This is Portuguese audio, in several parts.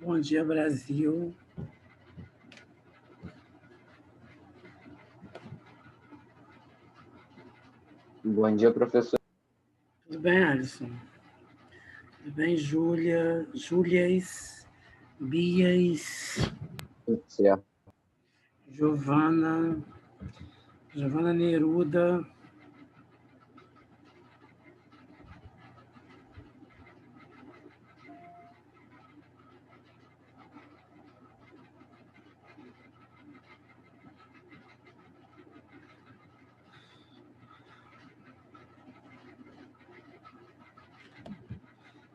Bom dia, Brasil. Bom dia, professor. Tudo bem, Alisson? Tudo bem, Júlia? Júlias, Bias, Tudo certo. Giovana Neruda.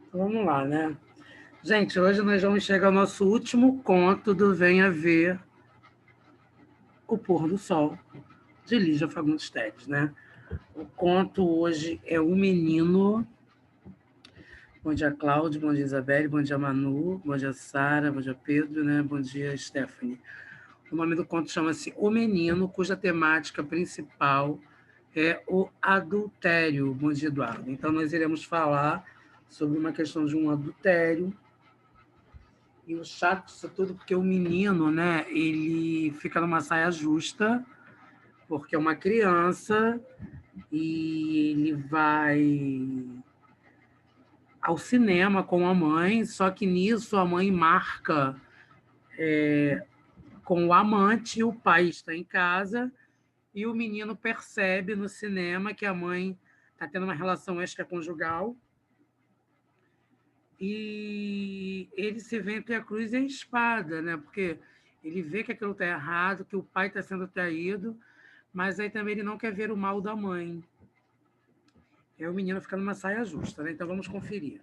Então, vamos lá, né? Gente, hoje nós vamos chegar ao nosso último conto do Venha Ver o Pôr do Sol, de Lígia Fagundes Telles, né? O conto hoje é O Menino. Bom dia, Cláudio. Bom dia, Isabelle. Bom dia, Manu. Bom dia, Sara. Bom dia, Pedro, né? Bom dia, Stephanie. O nome do conto chama-se O Menino, cuja temática principal é o adultério. Bom dia, Eduardo. Então, nós iremos falar sobre uma questão de um adultério. E o chato disso tudo, porque o menino, né, ele fica numa saia justa, porque é uma criança, e ele vai ao cinema com a mãe, só que nisso a mãe marca com o amante, o pai está em casa, e o menino percebe no cinema que a mãe está tendo uma relação extraconjugal, e ele se vê entre a cruz e a espada, né? Porque ele vê que aquilo está errado, que o pai está sendo traído, mas aí também ele não quer ver o mal da mãe. E o menino fica numa saia justa, né? Então vamos conferir.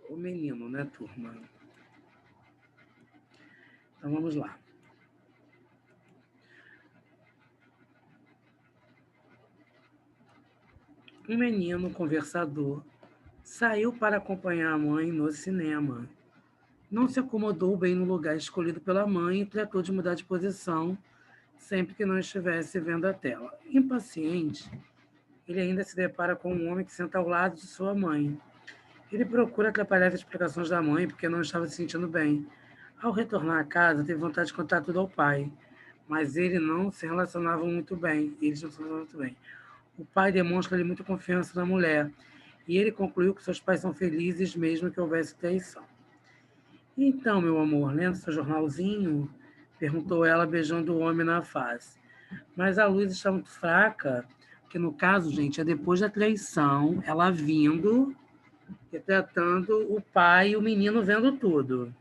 O menino, né, turma? Então vamos lá. Um menino conversador saiu para acompanhar a mãe no cinema. Não se acomodou bem no lugar escolhido pela mãe e tratou de mudar de posição sempre que não estivesse vendo a tela. Impaciente, ele ainda se depara com um homem que senta ao lado de sua mãe. Ele procura atrapalhar as explicações da mãe porque não estava se sentindo bem. Ao retornar à casa, teve vontade de contar tudo ao pai, mas ele não se relacionava muito bem. Eles não se relacionavam muito bem. O pai demonstra-lhe muita confiança na mulher, e ele concluiu que seus pais são felizes mesmo que houvesse traição. Então, meu amor, lendo seu jornalzinho? Perguntou ela, beijando o homem na face. Mas a luz está muito fraca, que no caso, gente, é depois da traição, ela vindo, retratando o pai e o menino vendo tudo.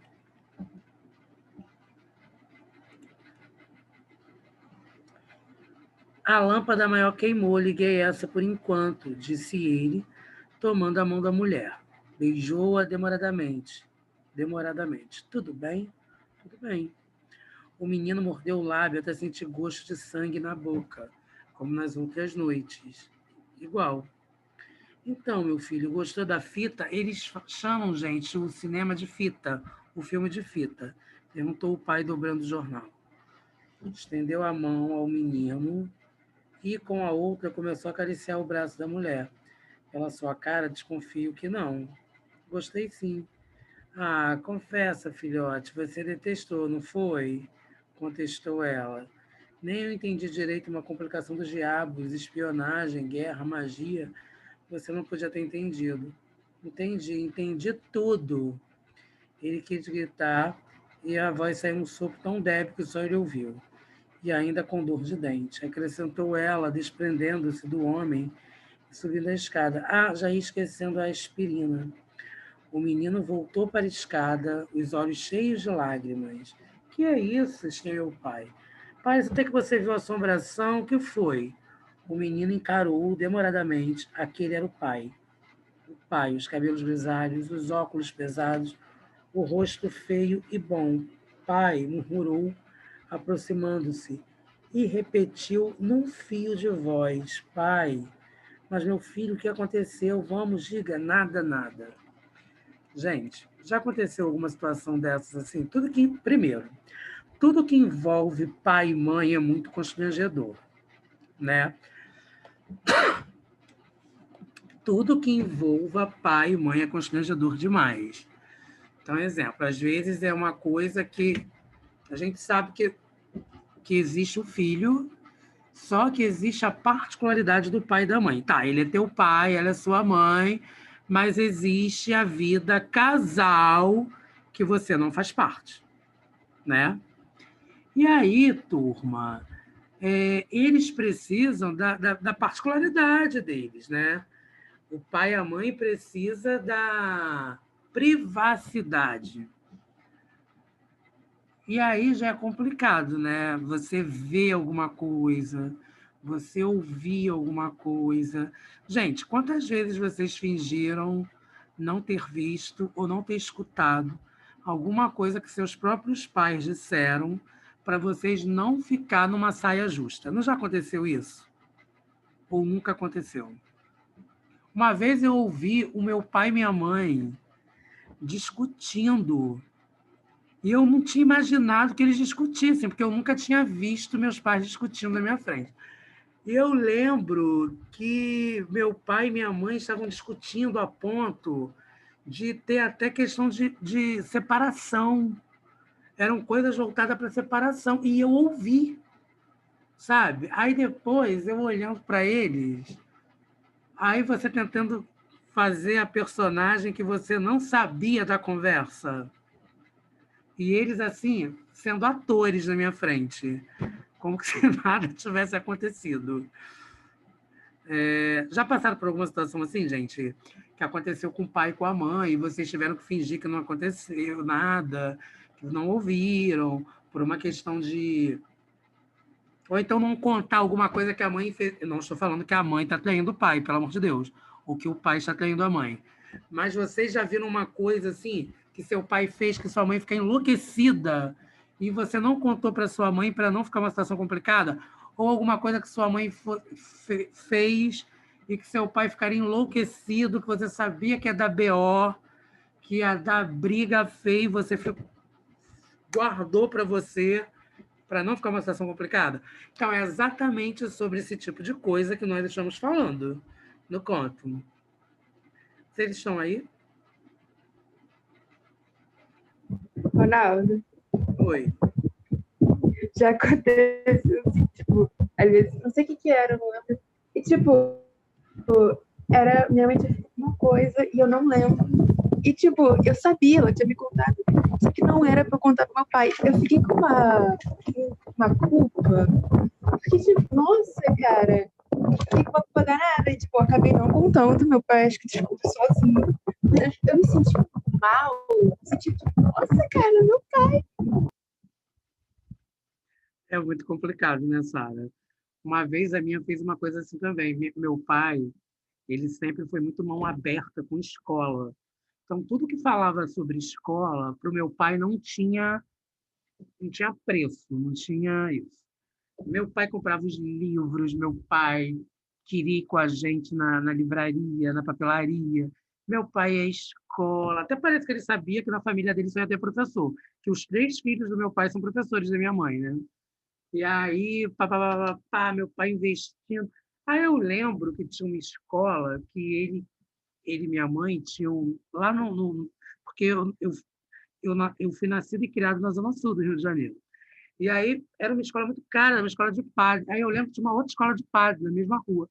A lâmpada maior queimou, liguei essa por enquanto, disse ele, tomando a mão da mulher. Beijou-a demoradamente. Tudo bem? Tudo bem. O menino mordeu o lábio até sentir gosto de sangue na boca, como nas outras noites. Igual. Então, meu filho, gostou da fita? Eles chamam, gente, o cinema de fita, o filme de fita. Perguntou o pai, dobrando o jornal. Estendeu a mão ao menino e, com a outra, começou a acariciar o braço da mulher. Pela sua cara, desconfio que não. Gostei sim. Ah, confessa, filhote, você detestou, não foi? Contestou ela. Nem eu entendi direito uma complicação dos diabos, espionagem, guerra, magia. Você não podia ter entendido. Entendi tudo. Ele quis gritar e a voz saiu um sopro tão débil que só ele ouviu. E ainda com dor de dente. Acrescentou ela, desprendendo-se do homem e subindo a escada. Ah, já ia esquecendo a aspirina. O menino voltou para a escada, os olhos cheios de lágrimas. Que é isso? Estranhou o pai. Parece até que você viu a assombração. O que foi? O menino encarou demoradamente. Aquele era o pai. O pai, os cabelos grisalhos, os óculos pesados, o rosto feio e bom. Pai, murmurou, aproximando-se, e repetiu num fio de voz: Pai, mas meu filho, o que aconteceu? Vamos, diga, nada, nada. Gente, já aconteceu alguma situação dessas assim? Tudo que, primeiro, tudo que envolve pai e mãe é muito constrangedor, né? Tudo que envolva pai e mãe é constrangedor demais. Então, exemplo, às vezes é uma coisa que a gente sabe que existe o filho, só que existe a particularidade do pai e da mãe. Tá, ele é teu pai, ela é sua mãe, mas existe a vida casal que você não faz parte, né? E aí, turma, eles precisam da particularidade deles, né? O pai e a mãe precisam da privacidade. E aí já é complicado, né? Você vê alguma coisa, você ouvir alguma coisa. Gente, quantas vezes vocês fingiram não ter visto ou não ter escutado alguma coisa que seus próprios pais disseram para vocês não ficar numa saia justa? Não já aconteceu isso? Ou nunca aconteceu? Uma vez eu ouvi o meu pai e minha mãe discutindo. E eu não tinha imaginado que eles discutissem, porque eu nunca tinha visto meus pais discutindo na minha frente. E eu lembro que meu pai e minha mãe estavam discutindo a ponto de ter até questão de separação. Eram coisas voltadas para separação. E eu ouvi, sabe? Aí depois, eu olhando para eles, aí você tentando fazer a personagem que você não sabia da conversa. E eles, assim, sendo atores na minha frente, como se nada tivesse acontecido. Já passaram por alguma situação assim, gente? Que aconteceu com o pai e com a mãe, e vocês tiveram que fingir que não aconteceu nada, que não ouviram, por uma questão de. Ou então não contar alguma coisa que a mãe fez. Eu não estou falando que a mãe está traindo o pai, pelo amor de Deus, ou que o pai está traindo a mãe. Mas vocês já viram uma coisa assim, que seu pai fez, que sua mãe fica enlouquecida, e você não contou para sua mãe para não ficar uma situação complicada? Ou alguma coisa que sua mãe fez e que seu pai ficaria enlouquecido, que você sabia que ia dar BO, que ia dar briga feia, e você guardou para você para não ficar uma situação complicada? Então, é exatamente sobre esse tipo de coisa que nós estamos falando no conto. Vocês estão aí? Ronaldo, Oi. já aconteceu, assim, tipo, às vezes, não sei o que que era, não lembro. E, tipo, era, minha mãe tinha feito uma coisa e eu não lembro. E, tipo, eu sabia, ela tinha me contado, só que não era pra eu contar pro meu pai. Eu fiquei com uma culpa. Fiquei tipo, nossa, cara, fiquei com uma culpa danada. E, tipo, eu acabei não contando, meu pai acho que desculpa sozinho. Mas eu me senti mal, me senti tipo, nossa, cara, meu pai. É muito complicado, né, Sara? Uma vez a minha fez uma coisa assim também. Meu pai, ele sempre foi muito mão aberta com escola. Então, tudo que falava sobre escola, para o meu pai não tinha preço, não tinha isso. Meu pai comprava os livros, meu pai queria ir com a gente na livraria, na papelaria. Meu pai é escola. Até parece que ele sabia que na família dele só ia ter professor, que os 3 filhos do meu pai são professores da minha mãe, né? E aí, meu pai investindo. Aí eu lembro que tinha uma escola que ele e minha mãe tinham lá porque eu fui nascido e criado na Zona Sul do Rio de Janeiro. E aí era uma escola muito cara, uma escola de padre. Aí eu lembro que tinha uma outra escola de padre na mesma rua.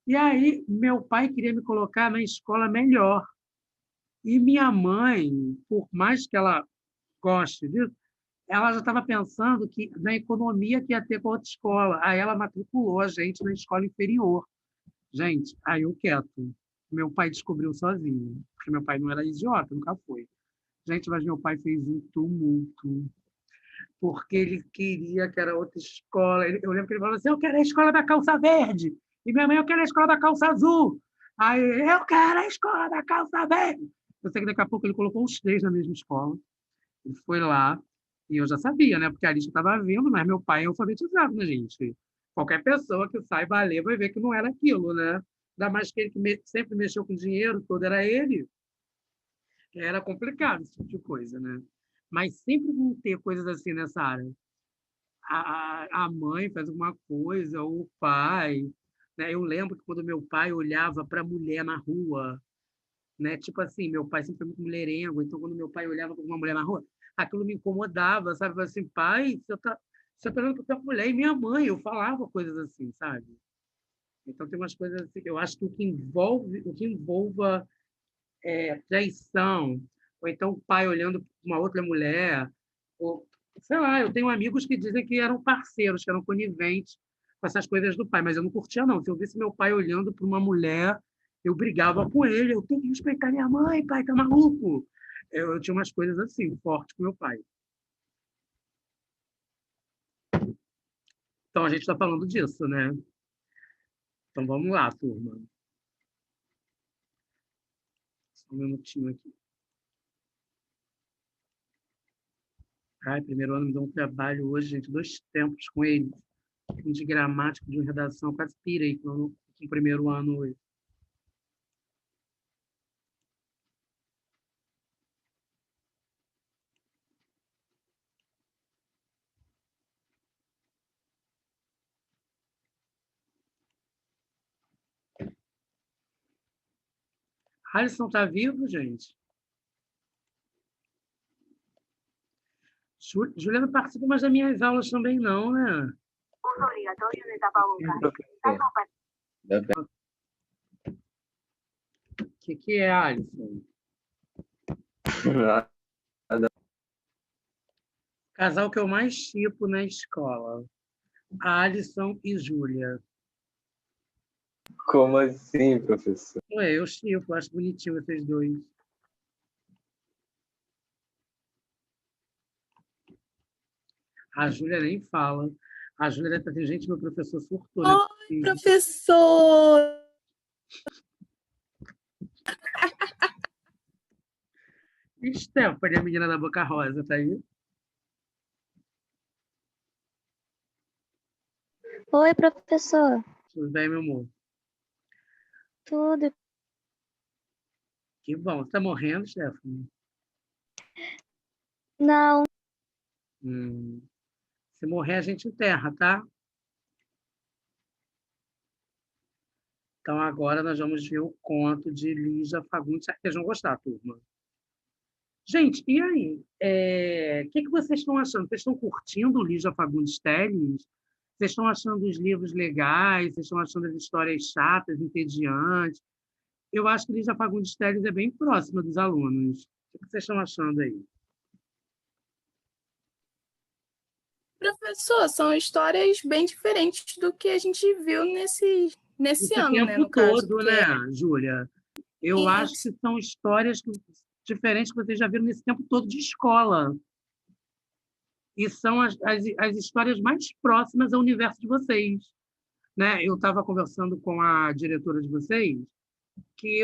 E aí meu pai queria me colocar na escola melhor. E minha mãe, por mais que ela goste disso, ela já estava pensando que na economia que ia ter com a outra escola. Aí ela matriculou a gente na escola inferior. Gente, aí eu quieto. Meu pai descobriu sozinho, porque meu pai não era idiota, nunca foi. Gente, mas meu pai fez um tumulto, porque ele queria que era outra escola. Eu lembro que ele falou assim: eu quero a escola da calça verde. E minha mãe, eu quero a escola da calça azul. Aí, eu quero a escola da calça verde. Eu sei que daqui a pouco ele colocou os 3 na mesma escola. Ele foi lá, e eu já sabia, né? Porque a lista estava vindo, mas meu pai é alfabetizado, né, gente? Qualquer pessoa que saiba ler vai ver que não era aquilo, né? Ainda mais que ele que sempre mexeu com dinheiro, todo era ele. Era complicado esse tipo de coisa, né? Mas sempre vão ter coisas assim nessa área. a mãe faz alguma coisa, ou o pai. Né? Eu lembro que quando meu pai olhava para a mulher na rua, né? Tipo assim, meu pai sempre foi muito mulherengo, então quando meu pai olhava para uma mulher na rua, aquilo me incomodava, sabe? Eu falava assim, pai, você tá olhando para a mulher e minha mãe, eu falava coisas assim, sabe? Então tem umas coisas assim, eu acho que o que envolva traição, ou então o pai olhando para uma outra mulher, ou sei lá, eu tenho amigos que dizem que eram parceiros, que eram coniventes com essas coisas do pai, mas eu não curtia, não. Se eu visse meu pai olhando para uma mulher, eu brigava com ele, eu tenho que respeitar minha mãe, pai, tá maluco? Eu tinha umas coisas assim, fortes com meu pai. Então a gente está falando disso, né? Então vamos lá, turma. Só um minutinho aqui. Ai, primeiro ano me deu um trabalho hoje, gente, 2 tempos com ele. Um de gramática, de redação, quase pirei com o primeiro ano hoje. Alisson tá vivo, gente? Juliana participa mais das minhas aulas também, não, né? Sim, professor. Ainda bem. O que é, Alisson? Casal que eu mais chipo na escola. Alisson e Júlia. Como assim, professor? Ué, eu chipo, acho bonitinho vocês dois. A Júlia nem fala. A Júlia deve ter gente, meu professor surtou, né? Oi, professor! Stephanie, a menina da boca rosa, tá aí? Oi, professor. Tudo bem, meu amor? Tudo? Que bom. Você tá morrendo, Stephanie? Não. Se morrer, a gente enterra, tá? Então, agora nós vamos ver o conto de Lígia Fagundes. Vocês vão gostar, turma. Gente, e aí? O que vocês estão achando? Vocês estão curtindo Lígia Fagundes Telles? Vocês estão achando os livros legais? Vocês estão achando as histórias chatas, entediantes? Eu acho que Lígia Fagundes Telles é bem próxima dos alunos. O que vocês estão achando aí? Professor, são histórias bem diferentes do que a gente viu nesse Esse ano, né, tempo no caso, todo, porque né, Júlia? Eu acho isso, que são histórias diferentes que vocês já viram nesse tempo todo de escola. E são as histórias mais próximas ao universo de vocês. Né? Eu estava conversando com a diretora de vocês que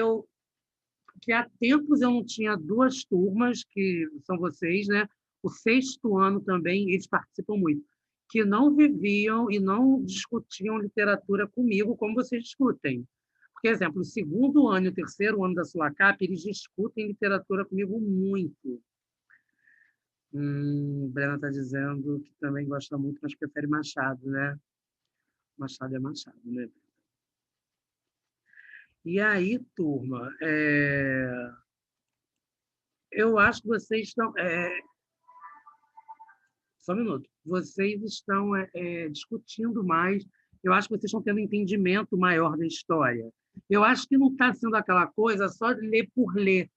há tempos eu não tinha 2 turmas, que são vocês, né? O 6º ano também, eles participam muito, que não viviam e não discutiam literatura comigo como vocês discutem. Por exemplo, o 2º ano e o 3º ano da Sulacap, eles discutem literatura comigo muito. Brena está dizendo que também gosta muito, mas prefere Machado, né? Machado é Machado, né? E aí, turma, eu acho que vocês estão. Só um minuto. Vocês estão discutindo mais. Eu acho que vocês estão tendo um entendimento maior da história. Eu acho que não está sendo aquela coisa só de ler por ler,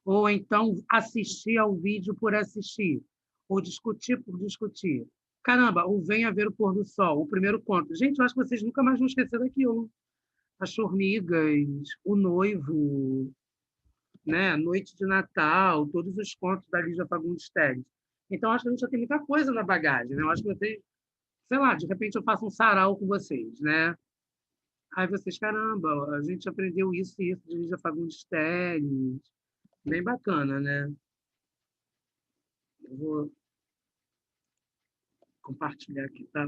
ou então assistir ao vídeo por assistir, ou discutir por discutir. Caramba, o Venha Ver o Pôr do Sol, o primeiro conto. Gente, eu acho que vocês nunca mais vão esquecer daquilo. As Formigas, O Noivo, né? Noite de Natal, todos os contos da Lígia Fagundes Telles. Então, acho que a gente já tem muita coisa na bagagem, né? Eu acho que vocês, sei lá, de repente eu faço um sarau com vocês, né? Aí vocês, caramba, a gente aprendeu isso e isso de Lígia Fagundes Telles. Bem bacana, né? Eu vou compartilhar aqui, tá?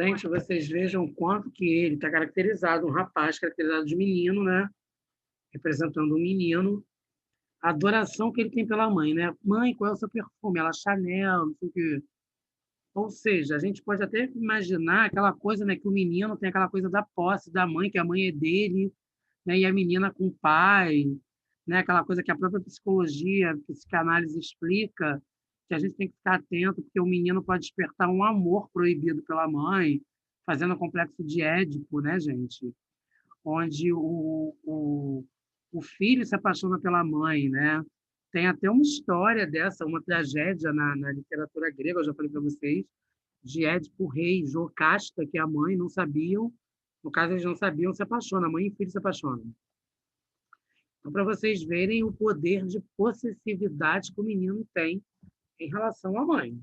Gente, vocês vejam o quanto que ele está caracterizado, um rapaz caracterizado de menino, né? Representando um menino, a adoração que ele tem pela mãe, né? Mãe, qual é o seu perfume? Ela, Chanel, não sei o quê. Ou seja, a gente pode até imaginar aquela coisa, né, que o menino tem aquela coisa da posse da mãe, que a mãe é dele, né, e a menina com o pai, né, aquela coisa que a própria psicologia, a psicanálise explica, que a gente tem que ficar atento, porque o menino pode despertar um amor proibido pela mãe, fazendo o complexo de Édipo, né, gente? Onde o filho se apaixona pela mãe, né? Tem até uma história dessa, uma tragédia na literatura grega, eu já falei para vocês, de Édipo Rei, Jocasta, que a mãe não sabiam, no caso eles não sabiam, se apaixona, a mãe e o filho se apaixonam. Então, para vocês verem o poder de possessividade que o menino tem em relação à mãe.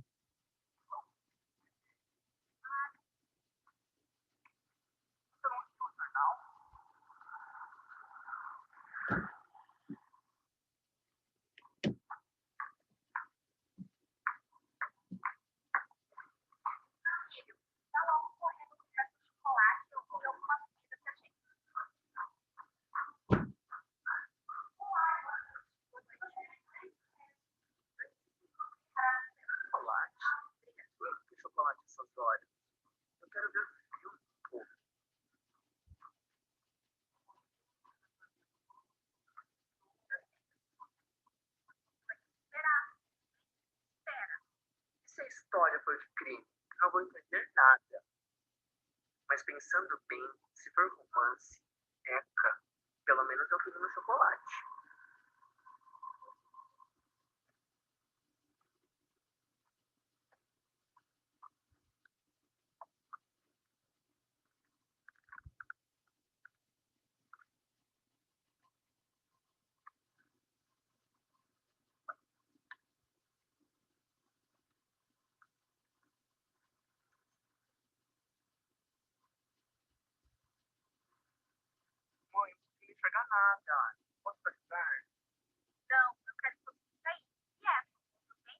Se a história for de crime, não vou entender nada. Mas pensando bem, se for romance, eca, pelo menos eu fiz no chocolate. Mãe, não consigo enxergar nada. Posso ajudar? Não, eu quero que você saia. E é, tudo bem?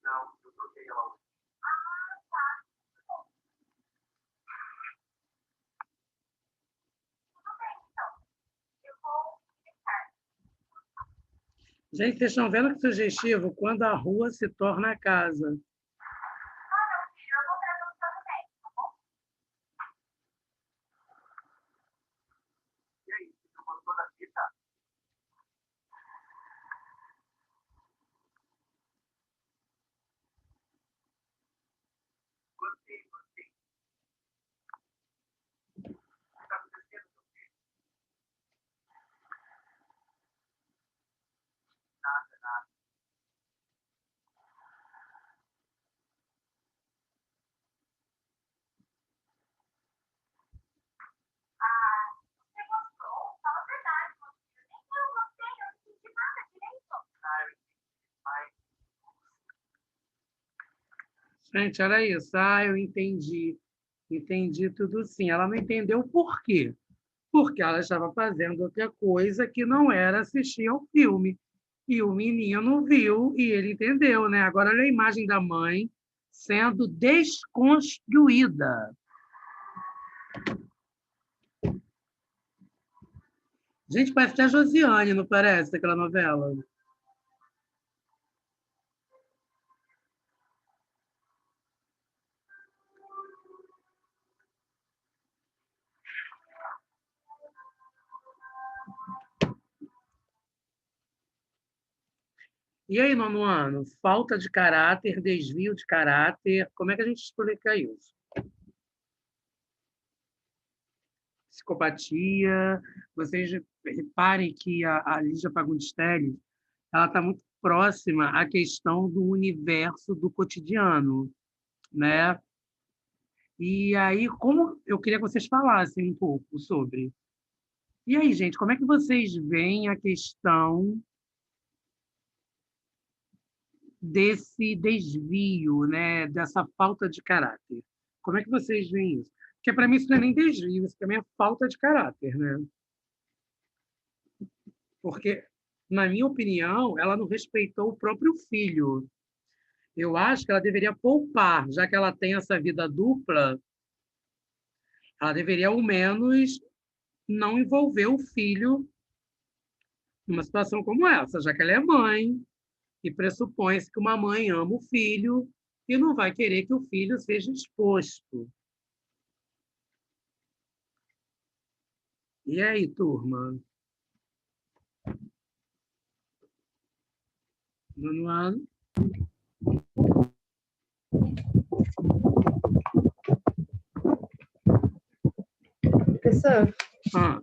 Não, eu troquei ela hoje. Gente, vocês estão vendo que sugestivo quando a rua se torna a casa. E aí, você gostou da fita? Gostei, gostei. Gente, era isso. Ah, eu entendi. Entendi tudo sim. Ela não entendeu por quê. Porque ela estava fazendo outra coisa que não era assistir ao filme. E o menino viu e ele entendeu, né? Agora olha a imagem da mãe sendo desconstruída. Gente, parece até a Josiane, não parece, aquela novela? E aí, nono ano? Falta de caráter, desvio de caráter, como é que a gente explica isso? Psicopatia. Vocês reparem que a Lígia Fagundes Telles ela está muito próxima à questão do universo do cotidiano, né? E aí, como eu queria que vocês falassem um pouco sobre. E aí, gente, como é que vocês veem a questão desse desvio, né? Dessa falta de caráter? Como é que vocês veem isso? Porque para mim isso não é nem desvio, isso também é falta de caráter, né? Porque, na minha opinião, ela não respeitou o próprio filho. Eu acho que ela deveria poupar, já que ela tem essa vida dupla, ela deveria, ao menos, não envolver o filho numa situação como essa, já que ela é mãe, e pressupõe-se que uma mãe ama o filho e não vai querer que o filho seja exposto. E aí, turma? Nono ano? Professor, Ah,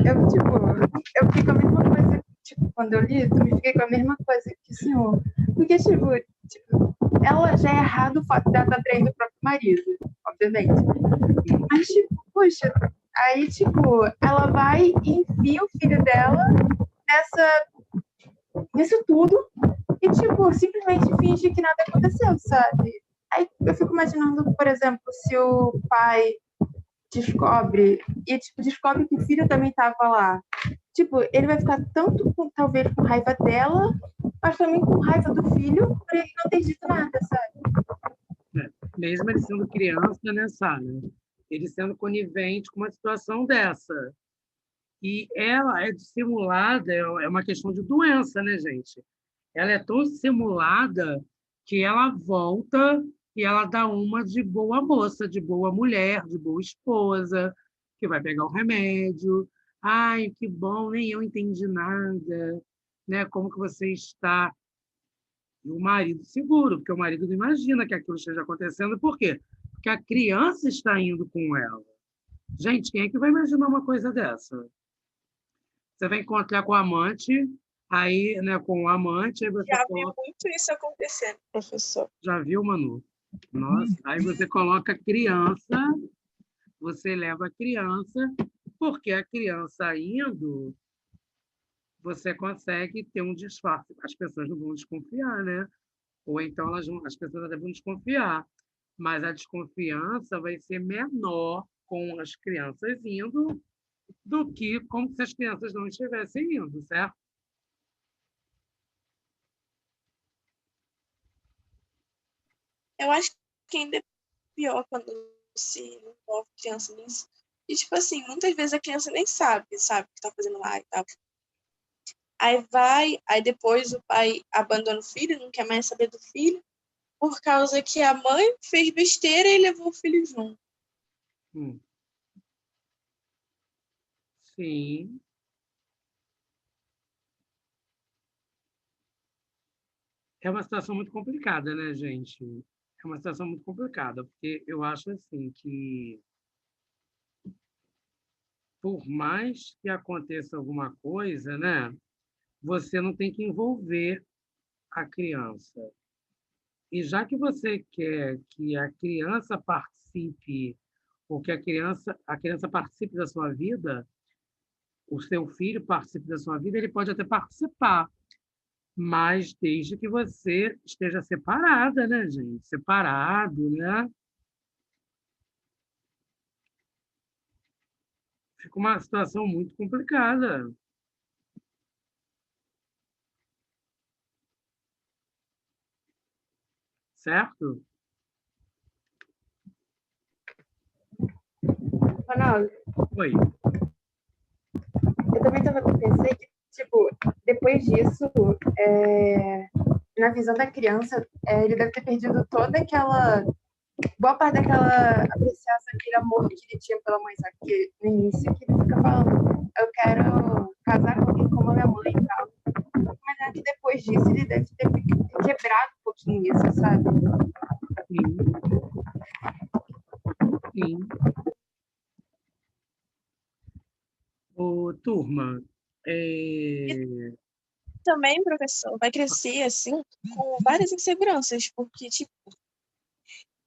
eu fiquei com a mesma coisa, tipo, quando eu li, eu fiquei com a mesma coisa que o senhor. Porque, ela já é errado o fato dela estar traindo o próprio marido, obviamente. Mas, poxa, aí, ela vai e enfia o filho dela nisso tudo e, simplesmente finge que nada aconteceu, sabe? Aí eu fico imaginando, por exemplo, se o pai descobre descobre que o filho também estava lá. Ele vai ficar tanto, talvez, com raiva dela, mas também com raiva do filho por ele não ter dito nada, sabe? mesmo ele sendo criança, né, Sara? Ele sendo conivente com uma situação dessa. E ela é dissimulada, é uma questão de doença, né, gente? Ela é tão dissimulada que ela volta e ela dá uma de boa moça, de boa mulher, de boa esposa, que vai pegar o remédio. Ai, que bom, nem eu entendi nada, né? Como que você está? E o marido seguro, porque o marido não imagina que aquilo esteja acontecendo. Por quê? Porque a criança está indo com ela. Gente, quem é que vai imaginar uma coisa dessa? Você vai encontrar com o amante, aí, né, com o amante, aí você Já vi coloca... muito isso acontecendo, professor. Já viu, Manu? Nossa, aí você coloca a criança, você leva a criança, porque a criança indo, você consegue ter um disfarce. As pessoas não vão desconfiar, né? Ou então as pessoas até vão desconfiar, mas a desconfiança vai ser menor com as crianças indo do que como se as crianças não estivessem indo, certo? Eu acho que ainda é pior quando se envolve criança nisso. E, muitas vezes a criança nem sabe o que tá fazendo lá e tal. Aí depois o pai abandona o filho, não quer mais saber do filho, por causa que a mãe fez besteira e levou o filho junto. Sim. É uma situação muito complicada, né, gente? É uma situação muito complicada, porque eu acho assim que, por mais que aconteça alguma coisa, né, você não tem que envolver a criança. E já que você quer que a criança participe, ou que a criança participe da sua vida, o seu filho participe da sua vida, ele pode até participar, Mas desde que você esteja separada, né, gente? Separado, né? Fica uma situação muito complicada, certo? Ronaldo, Oi. eu também pensei que, tipo, depois disso, na visão da criança, ele deve ter perdido toda aquela, boa parte daquela apreciação, aquele amor que ele tinha pela mãe, sabe? Porque no início que ele fica falando, eu quero casar com alguém como a minha mãe e tal. Mas é que depois disso ele deve ter quebrado um pouquinho isso, sabe? Sim. Sim. Ô, turma, Também, professor, vai crescer assim com várias inseguranças, porque tipo,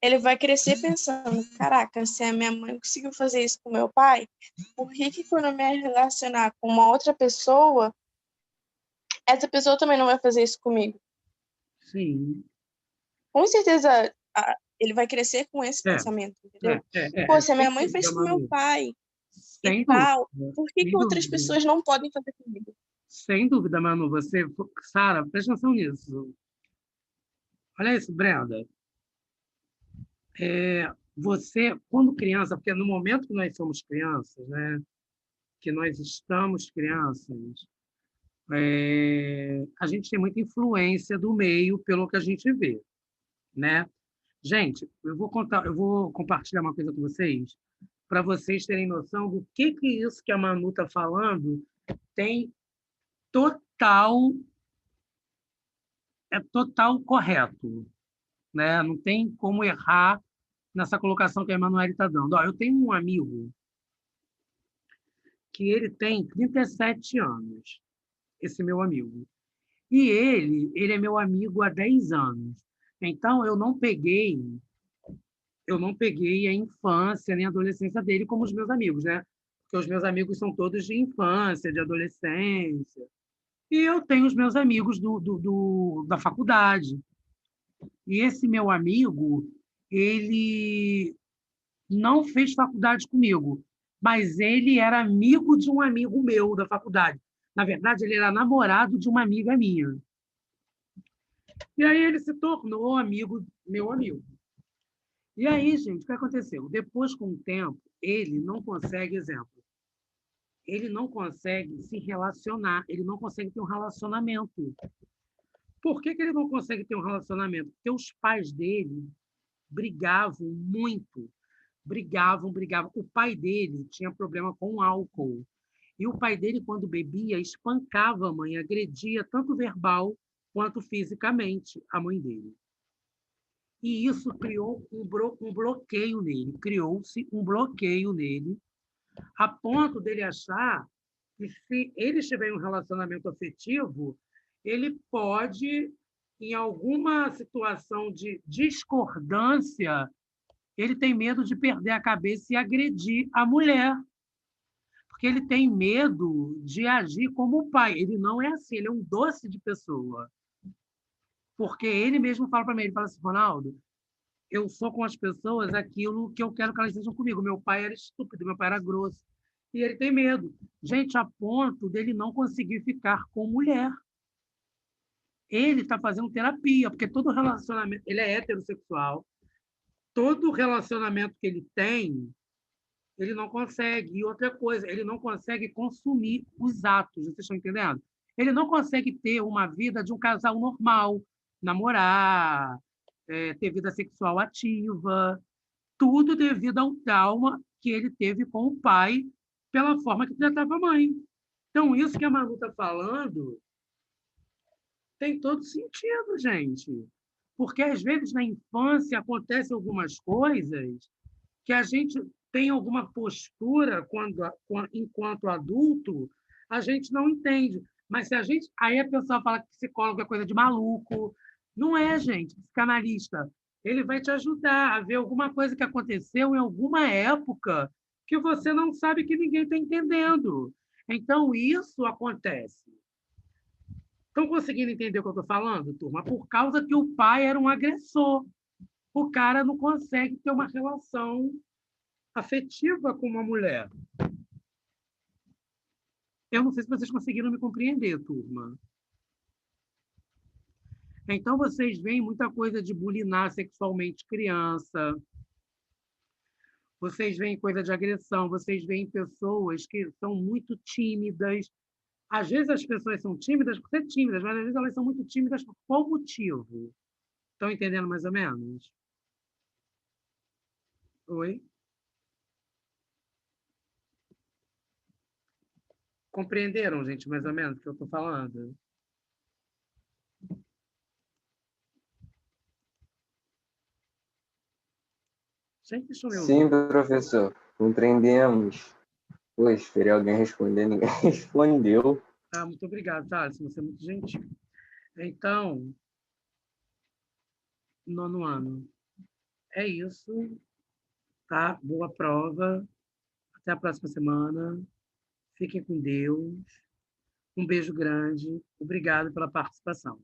ele vai crescer pensando, caraca, se a minha mãe conseguiu fazer isso com meu pai, por que quando eu me relacionar com uma outra pessoa, essa pessoa também não vai fazer isso comigo? sim. Com certeza, ele vai crescer com esse É, pensamento, entendeu? é, Se a minha sem mãe dúvida, fez com meu Manu. pai e Sem tal, dúvida, por que sem outras dúvida. pessoas não podem fazer comigo? Sem dúvida, Manu. Sara, presta atenção nisso. Olha isso, Brenda. Você, quando criança, porque no momento que nós somos crianças, né, que nós estamos crianças, a gente tem muita influência do meio pelo que a gente vê, né? Gente, eu vou compartilhar uma coisa com vocês para vocês terem noção do que isso que a Manu está falando tem total total correto, né? Não tem como errar nessa colocação que a Emanuele está dando. Ó, eu tenho um amigo que ele tem 37 anos, esse meu amigo. E ele é meu amigo há 10 anos. Então, eu não peguei a infância nem a adolescência dele como os meus amigos, né? Porque os meus amigos são todos de infância, de adolescência. E eu tenho os meus amigos da faculdade. E esse meu amigo, ele não fez faculdade comigo, mas ele era amigo de um amigo meu da faculdade. Na verdade, ele era namorado de uma amiga minha. E aí ele se tornou meu amigo. E aí, gente, o que aconteceu? Depois, com o tempo, ele não consegue, exemplo, ele não consegue se relacionar, ele não consegue ter um relacionamento. Por que ele não consegue ter um relacionamento? Porque os pais dele brigavam muito, brigavam. O pai dele tinha problema com álcool. E o pai dele, quando bebia, espancava a mãe, agredia tanto verbal quanto fisicamente a mãe dele. E isso criou um bloqueio nele, criou-se um bloqueio nele, a ponto dele achar que se ele estiver em um relacionamento afetivo, ele pode, em alguma situação de discordância, ele tem medo de perder a cabeça e agredir a mulher, porque ele tem medo de agir como o pai. Ele não é assim, ele é um doce de pessoa. Porque ele mesmo fala para mim, ele fala assim, Ronaldo, eu sou com as pessoas aquilo que eu quero que elas sejam comigo. Meu pai era estúpido, meu pai era grosso. E ele tem medo. Gente, a ponto dele não conseguir ficar com mulher. Ele está fazendo terapia, porque todo relacionamento... Ele é heterossexual. Todo relacionamento que ele tem, ele não consegue. E outra coisa, ele não consegue consumir os atos. Vocês estão entendendo? Ele não consegue ter uma vida de um casal normal. Namorar, ter vida sexual ativa. Tudo devido ao trauma que ele teve com o pai pela forma que tratava a mãe. Então, isso que a Manu está falando tem todo sentido, gente. Porque, às vezes, na infância, acontecem algumas coisas que a gente tem alguma postura enquanto adulto, a gente não entende. Mas se a gente... Aí a pessoa fala que psicólogo é coisa de maluco. Não é, gente. Psicanalista. Ele vai te ajudar a ver alguma coisa que aconteceu em alguma época que você não sabe, que ninguém está entendendo. Então, isso acontece. Estão conseguindo entender o que eu estou falando, turma? Por causa que o pai era um agressor. O cara não consegue ter uma relação afetiva com uma mulher. Eu não sei se vocês conseguiram me compreender, turma. Então, vocês veem muita coisa de bulinar sexualmente criança, vocês veem coisa de agressão, vocês veem pessoas que são muito tímidas. Às vezes as pessoas são tímidas por ser tímidas, mas às vezes elas são muito tímidas por qual motivo? Estão entendendo mais ou menos? Oi? Compreenderam, gente, mais ou menos o que eu estou falando? Gente, deixa eu me Sim, ouvir. professor. Compreendemos. Pô, esperei alguém responder, ninguém respondeu. Ah, muito obrigado, Thales, você é muito gentil. Então, nono ano. É isso, tá? Boa prova. Até a próxima semana. Fiquem com Deus. Um beijo grande. Obrigado pela participação.